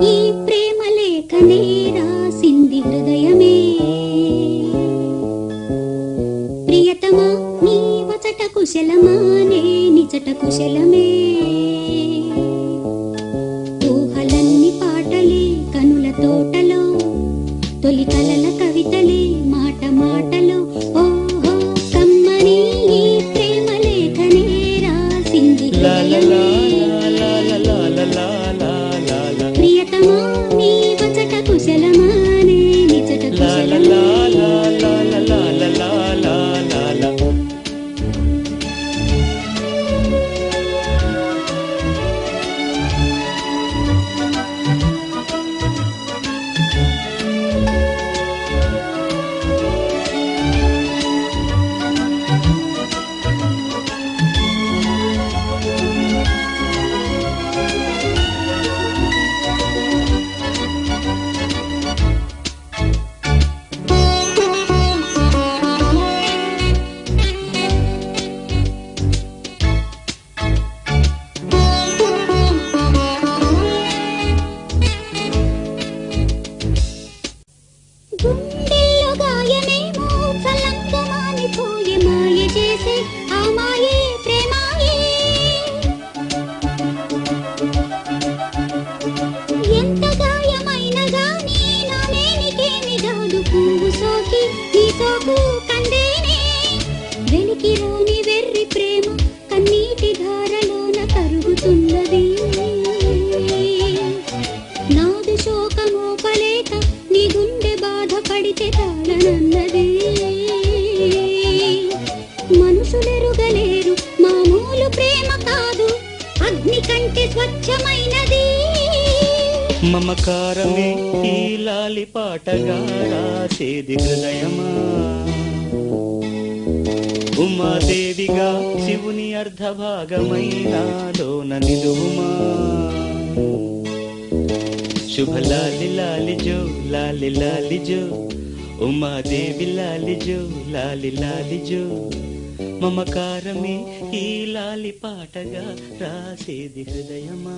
ఈ ప్రేమ లేఖనే రాసింది హృదయమే. ప్రియతమా నీ వచట కుశలమా నే నిజట కుశలమే. ఊహలన్ని పాటలే కనుల తోటలో, తొలి కలల కవితలే మాట మాటలో. ఓహో కమ్మని ఈ ప్రేమ లేఖనే రాసింది హృదయమే. ప్రియతమా నీ వచట కుశలమా నే నిజట కుశలమే. గుండెల్లో గాయమేమో చల్లంగా మానిపోయే మాయ చేసే ఆ మాయే ప్రేమాయే. ఎంత గాయమైన గానీ నా మేనికేమి కాదు పువ్వు సోకి నీ సోకు కందేనే. వెలికి రాని వెర్రి ప్రేమ కన్నీటి ధారలోన కరుగుతున్నది. నాది శోకమోపలేక నీ గుండె బాధపడితే తాళనన్నది. మనుషులెరుగలేరు మామూలు ప్రేమ కాదు, అగ్ని కంటే స్వచ్ఛమైనది. మమకారమే ఈ లాలి పాటగా రాసేది హృదయమా. ఉమాదేవిగా శివుని అర్ధభాగమైనాలోన నిలువుమా. శుభ లాలి లాలి జో లాలి లాలి జో, ఉమాదేవి లాలి జో లాలి లాలి జో. మమకారమే ఈ లాలి పాటగా రాసేది హృదయమా.